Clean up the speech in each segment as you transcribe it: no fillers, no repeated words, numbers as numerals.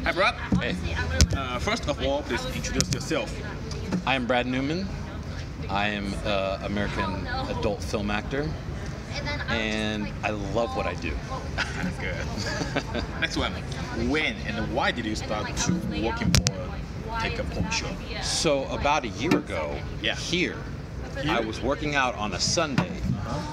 Hi, Brad. Hey. First of all, please introduce yourself. I am Brad Newman. I am an American adult film actor, and I love what I do. Good. Next one. When and why did you start to working for Take a Home Show? So about a year ago, here, I was working out on a Sunday,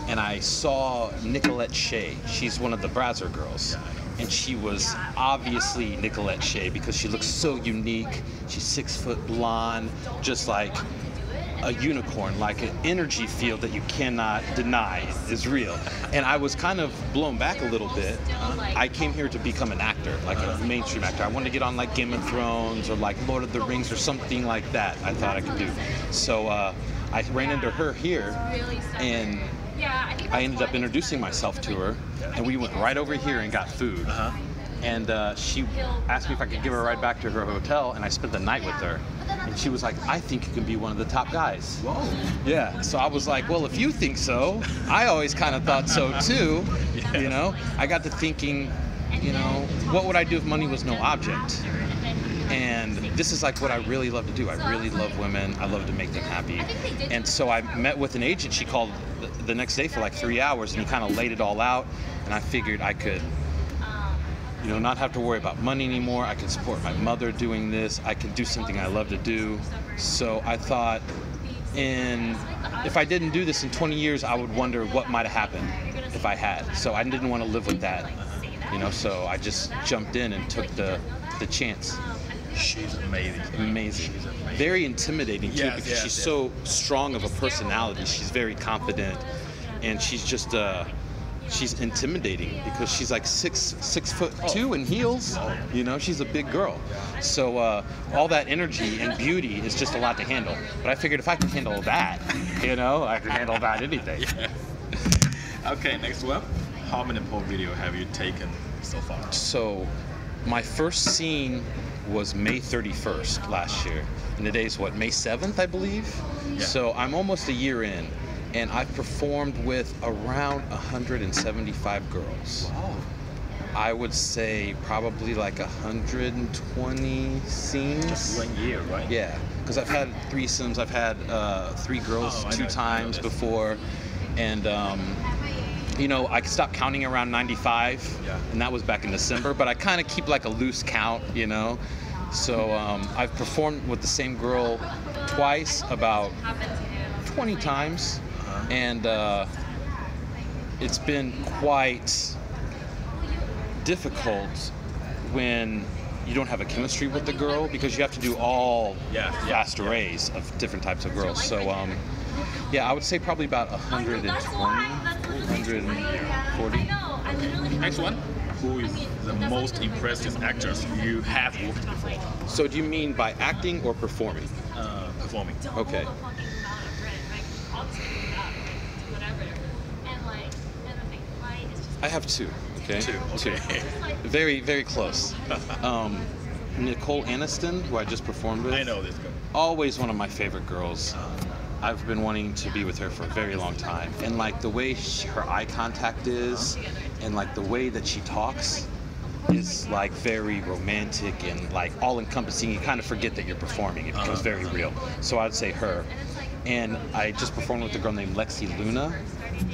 and I saw Nicolette Shea. She's one of the Brazzers girls. And she was obviously Nicolette Shea because she looks so unique. She's 6 foot blonde, just like a unicorn, like an energy field that you cannot deny is real. And I was kind of blown back a little bit. I came here to become an actor, like a mainstream actor. I wanted to get on like Game of Thrones or like Lord of the Rings or something like that I thought I could do. So I ran into her here, and I ended up introducing myself to her, and we went right over here and got food. And she asked me if I could give her a ride back to her hotel, and I spent the night with her. And she was like, I think you can be one of the top guys. Whoa. Yeah, so I was like, well, if you think so, I always kind of thought so too. You know, I got to thinking, you know, what would I do if money was no object? And this is like what I really love to do. I really love women. I love to make them happy. And so I met with an agent. She called the next day for like 3 hours, and he kind of laid it all out. And I figured I could, you know, not have to worry about money anymore. I could support my mother doing this. I could do something I love to do. So I thought, if I didn't do this in 20 years, I would wonder what might have happened if I had. So I didn't want to live with that, you know. So I just jumped in and took the chance. She's amazing. Amazing. She's amazing. Very intimidating too, because she's so strong of a personality. She's very confident, and she's just she's intimidating because she's like 6'2" in heels. You know, she's a big girl. So all that energy and beauty is just a lot to handle. But I figured if I could handle that, you know, I could handle about anything. Okay, next one. How many pole video have you taken so far? So my first scene was May 31st last year, and today's what, May 7th, I believe? So I'm almost a year in, and I've performed with around 175 girls. Wow. I would say probably like 120 scenes. Just 1 year, right? Yeah, because I've had threesomes. I've had 3 girls 2 times before, and you know, I stopped counting around 95, and that was back in December, but I kind of keep like a loose count, you know. So I've performed with the same girl twice, about 20 times, and it's been quite difficult when you don't have a chemistry with the girl, because you have to do all vast arrays of different types of girls. So yeah, I would say probably about 120, 140. Next one. Who is the most impressive actors you have worked before? So do you mean by acting or performing? Performing. Okay. I have 2. Okay. 2. Okay. Very, very close. Nicole Aniston, who I just performed with. I know this girl. Always one of my favorite girls. I've been wanting to be with her for a very long time, and like the way her eye contact is, and like the way that she talks is like very romantic and like all-encompassing. You kind of forget that you're performing. It becomes very real. So I'd say her. And I just performed with a girl named Lexi Luna.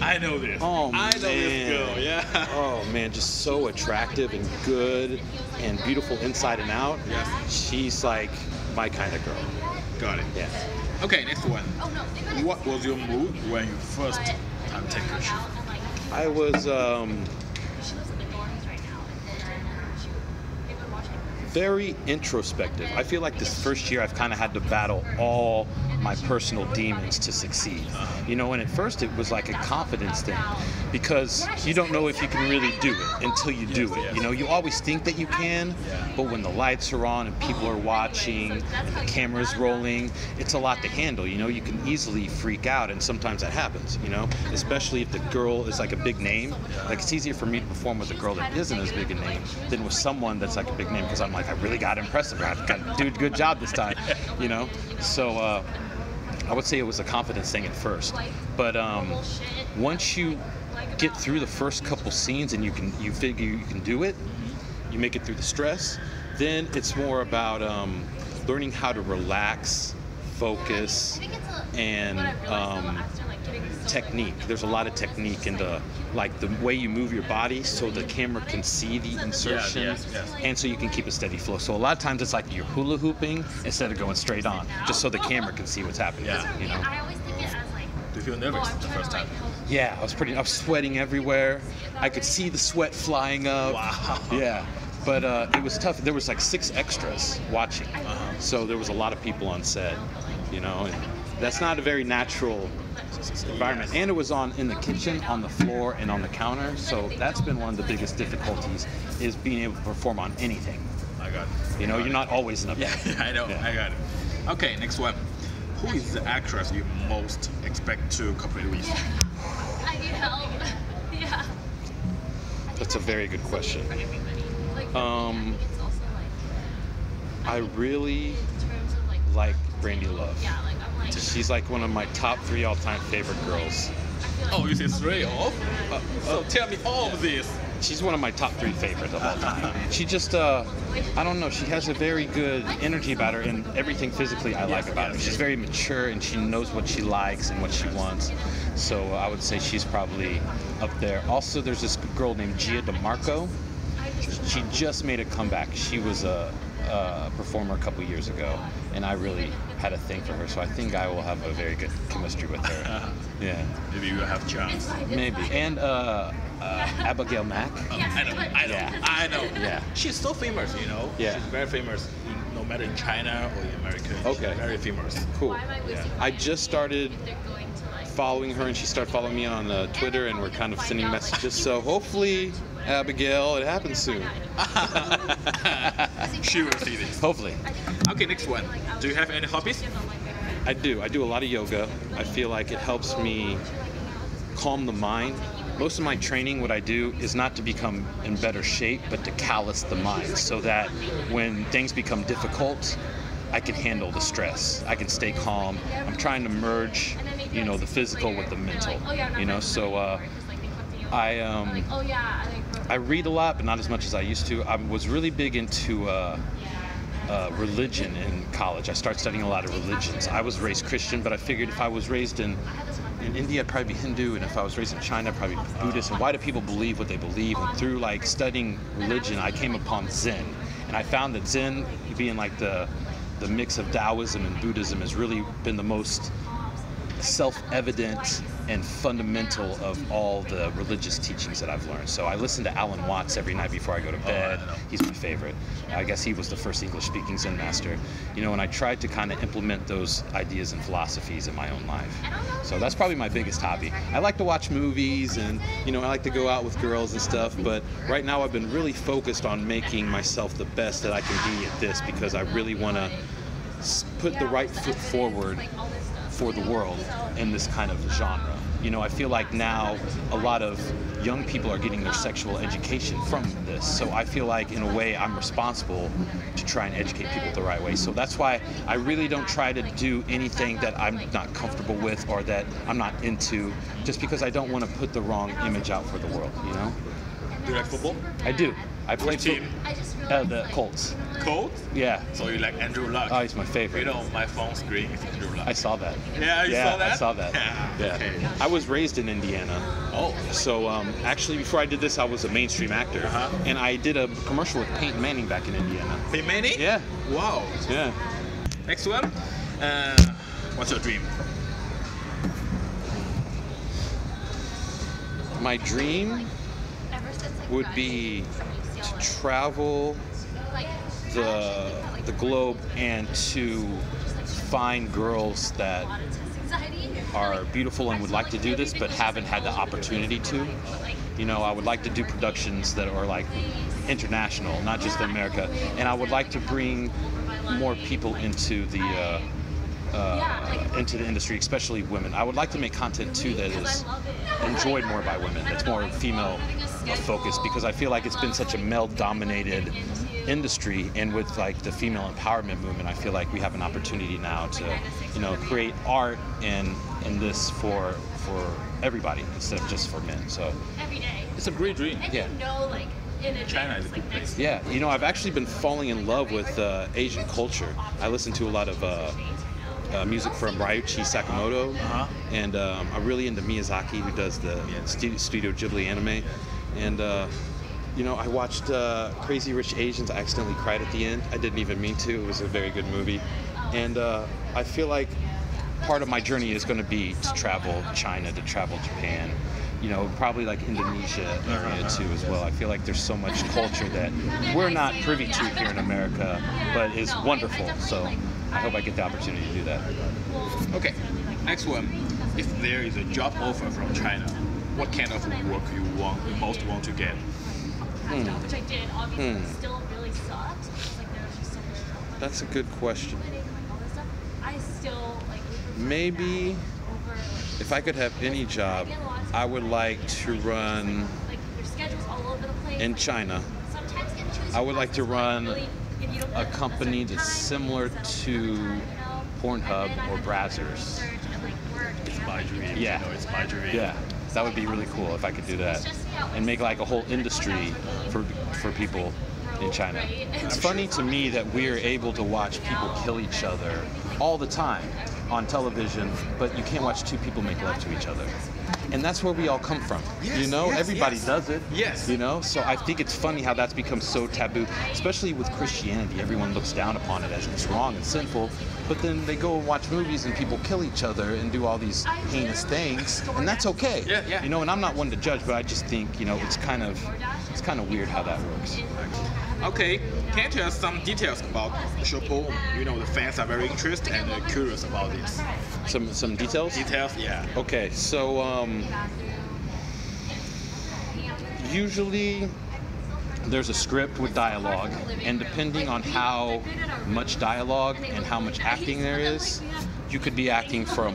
I know this. Oh, I know this girl. Yeah. Oh man, just so attractive and good and beautiful inside and out. Yes. She's like my kind of girl. Got it. Yeah. Okay, next one. What was your mood when you first time take a shoot? I was very introspective. I feel like this first year I've kind of had to battle all my personal demons to succeed. You know, and at first it was like a confidence thing, because you don't know if you can really do it until you do it. You know, you always think that you can, but when the lights are on and people are watching and the camera's rolling, it's a lot to handle. You know, you can easily freak out, and sometimes that happens, you know, especially if the girl is like a big name. Like, it's easier for me to perform with a girl that isn't as big a name than with someone that's like a big name, because I'm like, I really got to impress her. I've got to do a good job this time, you know. So I would say it was a confidence thing at first, but once you get through the first couple scenes and you figure you can do it, you make it through the stress, then it's more about learning how to relax, focus, and technique. There's a lot of technique in the way you move your body so the camera can see the insertion, and so you can keep a steady flow. So a lot of times it's like you're hula hooping instead of going straight on, just so the camera can see what's happening. You know? Do you feel nervous the first time? Yeah, I was sweating everywhere. I could see the sweat flying up. Wow. Yeah. But it was tough. There was like 6 extras watching, so there was a lot of people on set, you know, and that's not a very natural environment. And it was in the kitchen, on the floor, and on the counter. So that's been one of the biggest difficulties, is being able to perform on anything. I got it. You know, you're not always in a bed. Yeah, I know. Yeah. I got it. Okay, next one. Who is the actress you most expect to cooperate with? I need help. Yeah. That's a very good question. I really like Brandy Love. She's like one of my top 3 all-time favorite girls. Oh, you say 3 off? So tell me all of this. She's one of my top 3 favorites of all time. She just, I don't know, she has a very good energy about her, and everything physically I like about her. She's very mature, and she knows what she likes and what she wants. So I would say she's probably up there. Also, there's this girl named Gia DeMarco. She just made a comeback. She was a performer a couple years ago, and I really had a thing for her. So I think I will have a very good chemistry with her. Yeah. Maybe you will have a chance. Maybe. And Abigail Mack. I know. Yeah. She's so famous, you know. Yeah. She's very famous, no matter in China or in America. Okay. She's very famous. Cool. Yeah. I just started following her, and she started following me on Twitter, and we're kind of sending messages. So hopefully, Abigail, it happens soon. She will see this. Hopefully. Okay, next one. Do you have any hobbies? I do. I do a lot of yoga. I feel like it helps me calm the mind. Most of my training, what I do is not to become in better shape, but to callous the mind, so that when things become difficult, I can handle the stress. I can stay calm. I'm trying to merge, you know, the physical with the mental. You know, so I read a lot, but not as much as I used to. I was really big into religion in college. I started studying a lot of religions. I was raised Christian, but I figured if I was raised in India, I'd probably be Hindu, and if I was raised in China, I'd probably be Buddhist. And why do people believe what they believe? And through like studying religion, I came upon Zen, and I found that Zen, being like the mix of Taoism and Buddhism, has really been the most self-evident and fundamental of all the religious teachings that I've learned. So I listen to Alan Watts every night before I go to bed. He's my favorite. I guess he was the first English-speaking Zen master. You know, and I tried to kind of implement those ideas and philosophies in my own life. So that's probably my biggest hobby. I like to watch movies, and, you know, I like to go out with girls and stuff, but right now I've been really focused on making myself the best that I can be at this, because I really want to put the right foot forward for the world in this kind of genre. You know, I feel like now a lot of young people are getting their sexual education from this. So I feel like, in a way, I'm responsible to try and educate people the right way. So that's why I really don't try to do anything that I'm not comfortable with or that I'm not into, just because I don't want to put the wrong image out for the world, you know? Do you like football? I do. I play team? The Colts. Colts? Yeah. So you like Andrew Luck? Oh, he's my favorite. You know, my phone screen is Andrew Luck. I saw that. Yeah, you saw that? I saw that. Yeah. Okay. I was raised in Indiana. Oh. So actually, before I did this, I was a mainstream actor, and I did a commercial with Peyton Manning back in Indiana. Peyton Manning? Yeah. Wow. Yeah. Next one. What's your dream? My dream would be to travel the globe and to find girls that are beautiful and would like to do this but haven't had the opportunity to. You know, I would like to do productions that are like international, not just in America, and I would like to bring more people into the industry, especially women. I would like to make content too that is enjoyed more by women, that's more female focused, because I feel like it's been such a male-dominated industry, and with like the female empowerment movement, I feel like we have an opportunity now to, you know, create art and in this for everybody instead of just for men. So Every day. It's a great dream. And Yeah. you know, like, in advance, China is a good place. yeah, you know, I've actually been falling in love with Asian culture. I listen to a lot of music from Ryuichi Sakamoto, and I'm really into Miyazaki, who does the Studio Ghibli anime. And you know, I watched Crazy Rich Asians. I accidentally cried at the end. I didn't even mean to. It was a very good movie. And I feel like part of my journey is going to be to travel China, to travel Japan, you know, probably like Indonesia area too as well. I feel like there's so much culture that we're not privy to here in America, but is wonderful. So I hope I get the opportunity to do that. Okay, next one. If there is a job offer from China, what kind of work you most want to get? Which I did, obviously, it still really sucked. Because, like, there was just so much drama. That's a good question. All this stuff. I still, like, Maybe over, if I could have any job, I would like to run like, their schedules all over the place. in China. Sometimes get choose I would like to run really, if you don't a get company certain that's time, similar set to up time, you know? Pornhub And then I or had to Brazzers. research and, like, work It's and my dream. Yeah. You know, it's my dream. Yeah, that would be really cool if I could do that and make like a whole industry for people in China. It's funny to me that we're able to watch people kill each other all the time on television, but you can't watch two people make love to each other. And that's where we all come from. Yes, You know, yes, everybody yes. does it. Yes. You know, so I think it's funny how that's become so taboo, especially with Christianity. Everyone looks down upon it as it's wrong and sinful, but then they go and watch movies and people kill each other and do all these heinous things, and that's okay. Yeah, yeah. You know, and I'm not one to judge, but I just think, you know, it's kind of weird how that works. Okay, can you tell us some details about the show poem? You know, the fans are very interested and curious about this. Some details? Details, yeah. Okay, so usually there's a script with dialogue, and depending on how much dialogue and how much acting there is, you could be acting from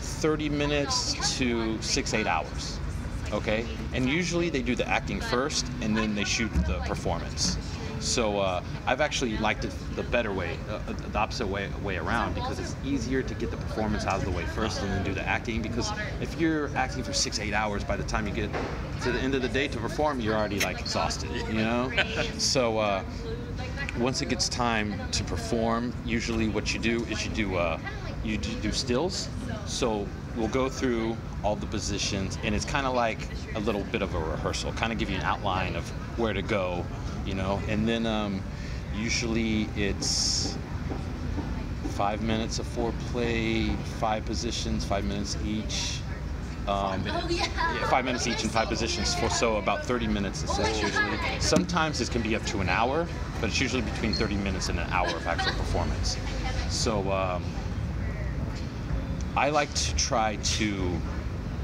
30 minutes to 6-8 hours. Okay, and usually they do the acting first and then they shoot the performance. So I've actually liked it the better way, the opposite way around, because it's easier to get the performance out of the way first and then do the acting. Because if you're acting for 6-8 hours, by the time you get to the end of the day to perform, you're already like exhausted, you know. So once it gets time to perform, usually what you do is you do stills. So we'll go through all the positions, and it's kind of like a little bit of a rehearsal, kind of give you an outline of where to go, you know. And then usually it's 5 minutes of foreplay, 5 positions, 5 minutes each. 5 minutes each in 5 positions, so about 30 minutes is set usually. Sometimes it can be up to an hour, but it's usually between 30 minutes and an hour of actual performance. So I like to try to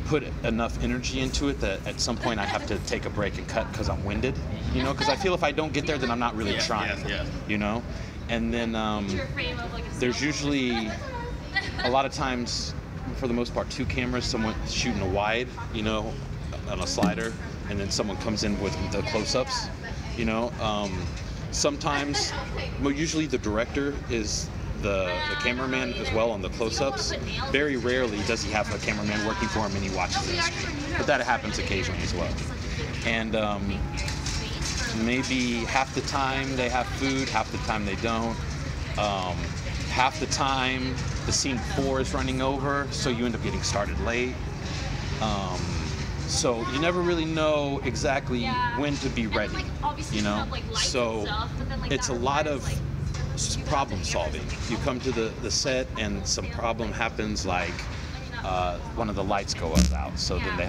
put enough energy into it that at some point I have to take a break and cut because I'm winded, you know, because I feel if I don't get there, then I'm not really trying, you know. And then there's usually a lot of times, for the most part, 2 cameras, someone shooting a wide, you know, on a slider, and then someone comes in with the close-ups, you know. Sometimes, well, usually the director is the cameraman as well on the close-ups. Very rarely does he have a cameraman working for him and he watches the screen, but that happens occasionally as well. And maybe half the time they have food, half the time they don't. Half the time the scene before is running over, so you end up getting started late. So you never really know exactly when to be ready, you know. So it's a lot of problem solving. You come to the set and some problem happens, like one of the lights goes out, so then you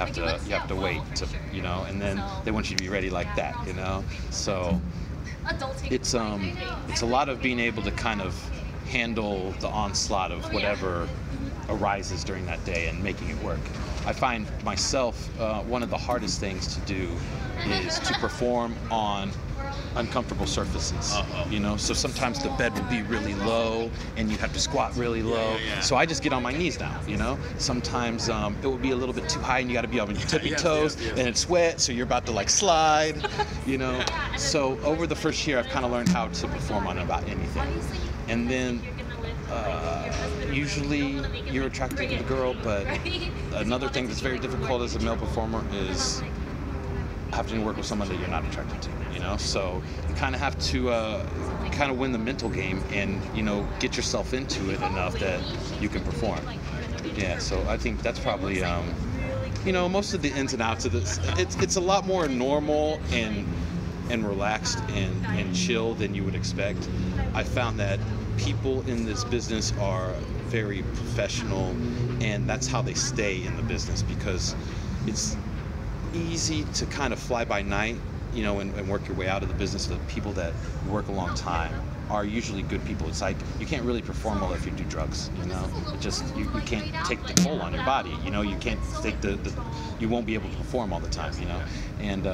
have to wait to, you know, and then they want you to be ready like that, you know. So it's a lot of being able to kind of handle the onslaught of whatever arises during that day and making it work. I find myself one of the hardest things to do is to perform on uncomfortable surfaces, you know. So sometimes the bed will be really low and you have to squat really low. So I just get on my knees now, you know. Sometimes it will be a little bit too high and you got to be on your tippy toes, and it's wet, so you're about to like slide, you know. So over the first year, I've kind of learned how to perform on about anything. And then Usually you're attracted to the girl, but another thing that's very difficult as a male performer is having to work with someone that you're not attracted to, you know? So you kind of have to kind of win the mental game and, you know, get yourself into it enough that you can perform. Yeah, so I think that's probably, you know, most of the ins and outs of this. It's a lot more normal and relaxed and chill than you would expect. I found that people in this business are very professional, and that's how they stay in the business, because it's easy to kind of fly by night, you know, and work your way out of the business. The people that work a long time are usually good people. It's like you can't really perform well if you do drugs, you know. It just you can't take the toll on your body, you know. You can't take you won't be able to perform all the time, you know. And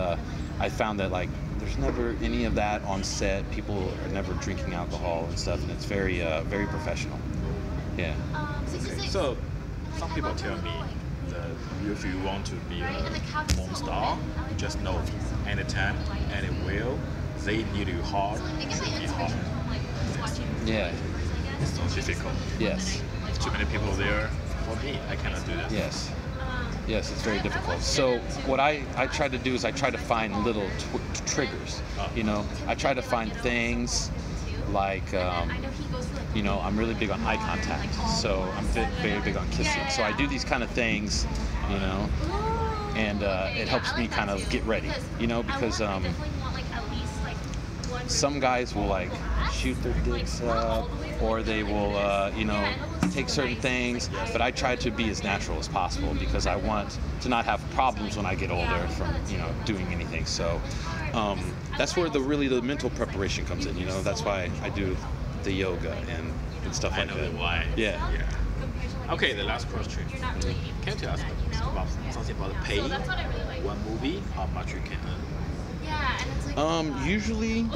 I found that, like, there's never any of that on set. People are never drinking alcohol and stuff, and it's very very professional. Yeah. Okay. So some people tell me that if you want to be a porn star, just know anytime, anywhere, they need you hard, you should be hard. Yeah. It's so difficult. Yes. Too many people there. For me, I cannot do that. Yes. Yes, it's very difficult. So what I try to do is I try to find little triggers. You know, I try to find things like, you know, I'm really big on eye contact. So I'm very big on kissing. So I do these kind of things, you know, and it helps me kind of get ready, you know, because some guys will, like, shoot their dicks up, or they will, you know, take certain things, but I try to be as natural as possible because I want to not have problems when I get older from, you know, doing anything. So that's where really the mental preparation comes in, you know. That's why I do the yoga and stuff like that. I know why. Yeah. Okay, the last question. Can you tell us about something about the pay? One movie, how much you can earn? Usually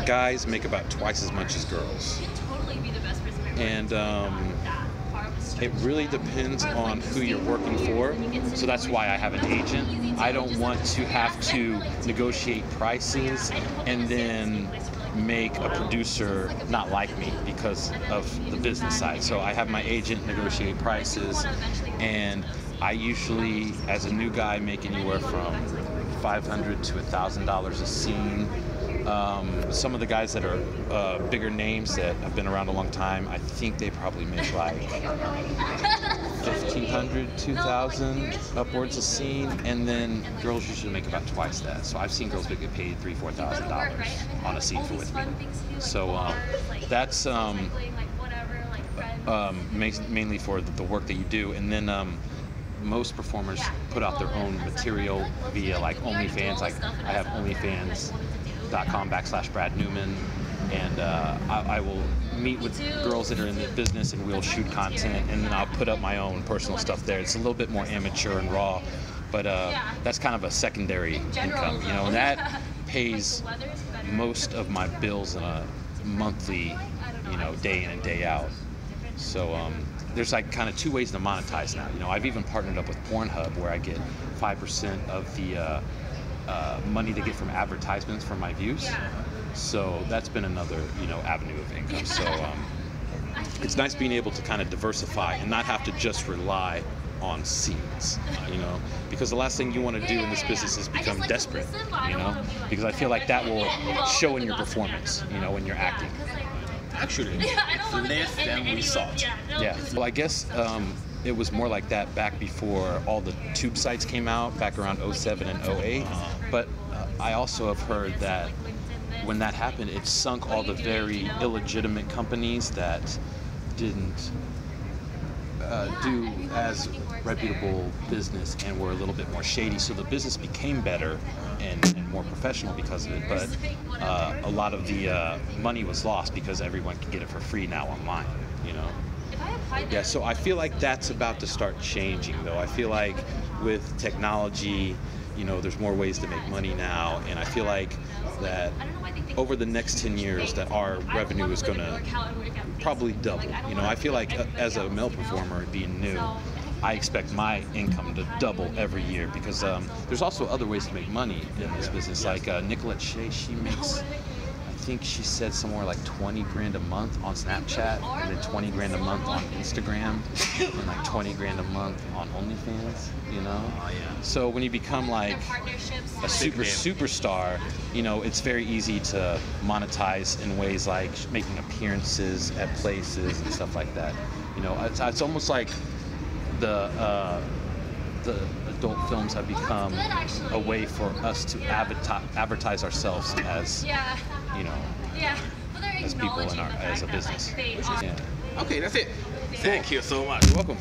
guys make about twice as much as girls. And it really depends on who you're working for. So that's why I have an agent. I don't want to have to negotiate prices and then make a producer not like me because of the business side. So I have my agent negotiate prices, and I usually, as a new guy, make anywhere from $500 to $1,000 a scene. Some of the guys that are bigger names that have been around a long time, I think they probably make like $1,500, $2,000 upwards a scene, and then girls usually make about twice that. So I've seen girls that get paid $3,000, $4,000 on a scene for with me. So that's mainly for the work that you do, and then most performers put out their own material via, like, OnlyFans. Like, I have OnlyFans.com/BradNewman, and I will meet with girls that are in the business, and we'll shoot content, and then I'll put up my own personal stuff there. It's a little bit more amateur and raw, but that's kind of a secondary income, you know, and that pays most of my bills on a monthly, you know, day in and day out. So there's, like, kind of two ways to monetize now. You know, I've even partnered up with Pornhub, where I get 5% of the money they get from advertisements for my views. So that's been another, you know, avenue of income. So it's nice being able to kind of diversify and not have to just rely on scenes, you know, because the last thing you want to do in this business is become desperate, you know, because I feel like that will show in your performance, you know, when you're acting. Actually, it's less than we thought. Yeah. Well, I guess it was more like that back before all the tube sites came out, back around 07 and 08. But I also have heard that when that happened, it sunk all the very illegitimate companies that didn't do as reputable business and were a little bit more shady. So the business became better and more professional because of it, but a lot of the money was lost because everyone can get it for free now online, you know. Yeah, so I feel like that's about to start changing, though. I feel like with technology, you know, there's more ways to make money now, and I feel like that over the next 10 years that our revenue is going to probably double. You know, I feel like as a male performer being new, I expect my income to double every year because there's also other ways to make money in this business. Like Nicolette Shea, she makes, I think she said somewhere like 20 grand a month on Snapchat, and then 20 grand a month on Instagram, and like 20 grand a month on OnlyFans, you know? Oh, yeah. So when you become like a superstar, you know, it's very easy to monetize in ways like making appearances at places and stuff like that. You know, it's almost like the adult films have become a way for us to advertise ourselves as, you know, as people in as a business. Yeah. Okay, that's it. Thank you so much. You're welcome.